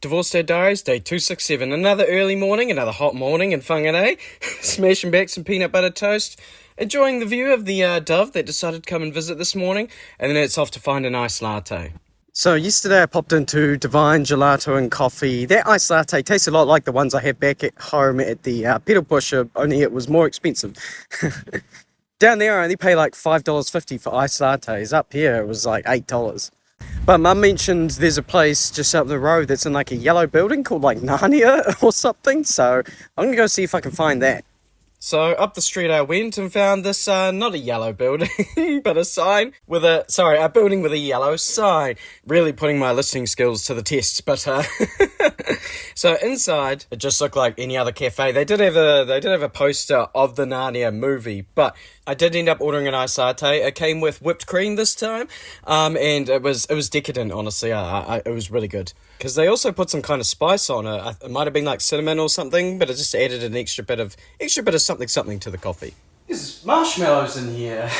Divorce Dad Diaries, day 267. Another early morning, another hot morning in Whangarei. Smashing back some peanut butter toast. Enjoying the view of the dove that decided to come and visit this morning. And then it's off to find a nice latte. So yesterday I popped into Divine Gelato and Coffee. That iced latte tastes a lot like the ones I have back at home at the pedal pusher, only it was more expensive. Down there I only pay like $5.50 for iced lattes. Up here it was like $8. But Mum mentioned there's a place just up the road that's in like a yellow building called like Narnia or something. So I'm gonna go see if I can find that. So up the street I went and found this, not a yellow building, but a building with a yellow sign. Really putting my listening skills to the test, but, so inside, it just looked like any other cafe. They did have a poster of the Narnia movie, but I did end up ordering an iced latte. It came with whipped cream this time, and it was decadent, honestly. It was really good. Because they also put some kind of spice on it. It might have been like cinnamon or something, but it just added an extra bit of something to the coffee. There's marshmallows in here.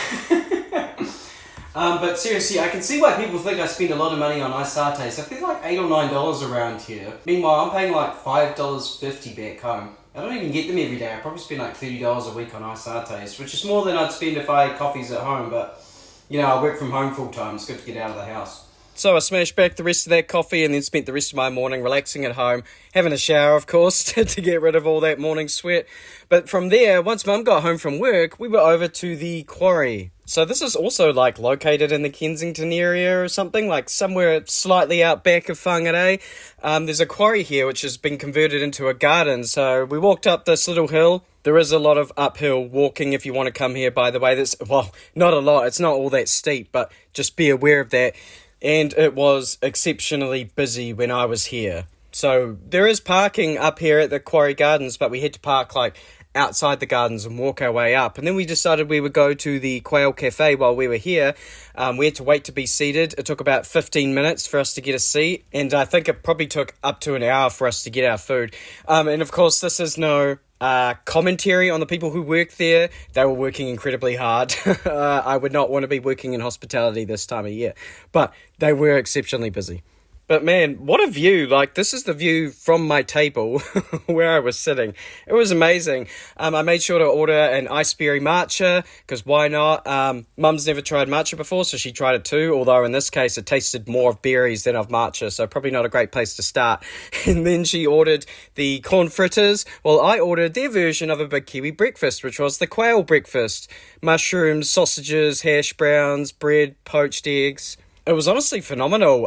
But seriously, I can see why people think I spend a lot of money on iced lattes. I think like $8 or $9 around here. Meanwhile, I'm paying like $5.50 back home. I don't even get them every day. I probably spend like $30 a week on iced lattes, which is more than I'd spend if I had coffees at home. But you know, I work from home full time. It's good to get out of the house. So I smashed back the rest of that coffee and then spent the rest of my morning relaxing at home, having a shower, of course, to get rid of all that morning sweat. But from there, once Mum got home from work, we were over to the quarry. So this is also like located in the Kensington area or something, like somewhere slightly out back of Whangarei. There's a quarry here which has been converted into a garden. So we walked up this little hill. There is a lot of uphill walking if you want to come here, by the way. Not a lot. It's not all that steep, but just be aware of that. And it was exceptionally busy when I was here. So there is parking up here at the Quarry Gardens, but we had to park like outside the gardens and walk our way up. And then we decided we would go to the Quail Cafe while we were here. We had to wait to be seated. It took about 15 minutes for us to get a seat. And I think it probably took up to an hour for us to get our food. And of course, this is no commentary on the people who work there. They were working incredibly hard. I would not want to be working in hospitality this time of year, but they were exceptionally busy. But man, what a view. Like, this is the view from my table where I was sitting. It was amazing. I made sure to order an iced berry matcha, because why not? Mum's never tried matcha before, so she tried it too, although in this case it tasted more of berries than of matcha, so probably not a great place to start. And then she ordered the corn fritters. Well, I ordered their version of a big Kiwi breakfast, which was the quail breakfast. Mushrooms, sausages, hash browns, bread, poached eggs. It was honestly phenomenal.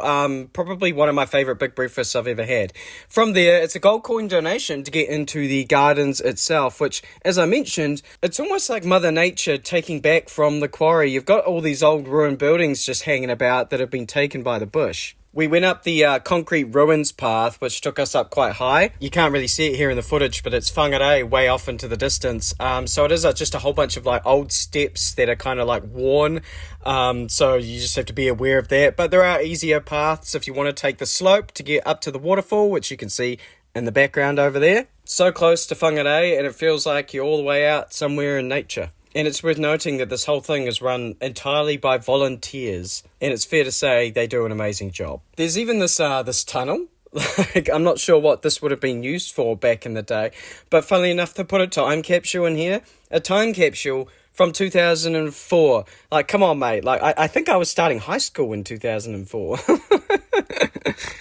Probably one of my favourite big breakfasts I've ever had. From there, it's a gold coin donation to get into the gardens itself, which, as I mentioned, it's almost like Mother Nature taking back from the quarry. You've got all these old ruined buildings just hanging about that have been taken by the bush. We went up the concrete ruins path, which took us up quite high. You can't really see it here in the footage, but it's Whangarei way off into the distance. So it is just a whole bunch of like old steps that are kind of like worn. So you just have to be aware of that. But there are easier paths if you want to take the slope to get up to the waterfall, which you can see in the background over there. So close to Whangarei, and it feels like you're all the way out somewhere in nature. And it's worth noting that this whole thing is run entirely by volunteers, and it's fair to say they do an amazing job. There's even this tunnel. Like, I'm not sure what this would have been used for back in the day, but funnily enough, to put a time capsule in here, a time capsule from 2004. Like, come on, mate. Like, I think I was starting high school in 2004.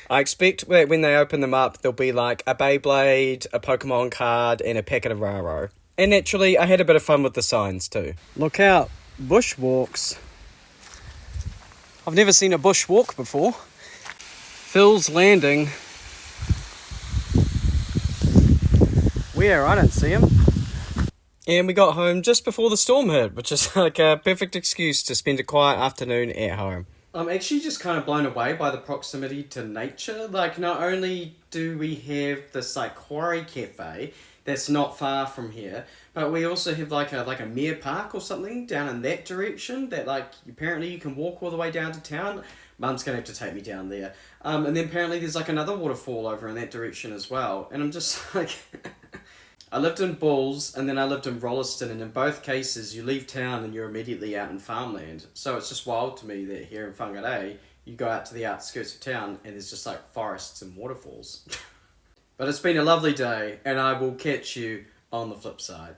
I expect that when they open them up, there'll be like a Beyblade, a Pokemon card, and a packet of Raro. And naturally, I had a bit of fun with the signs too. Look out, bushwalks. I've never seen a bushwalk before. Phil's Landing. Where? I don't see him. And we got home just before the storm hit, which is like a perfect excuse to spend a quiet afternoon at home. I'm actually just kind of blown away by the proximity to nature. Like, not only do we have this like quarry cafe that's not far from here, but we also have like a mere park or something down in that direction that like apparently you can walk all the way down to town. Mum's gonna have to take me down there. And then apparently there's like another waterfall over in that direction as well. And I'm just like I lived in Bulls and then I lived in Rolleston, and in both cases you leave town and you're immediately out in farmland. So it's just wild to me that here in Whangarei you go out to the outskirts of town and there's just like forests and waterfalls. But it's been a lovely day, and I will catch you on the flip side.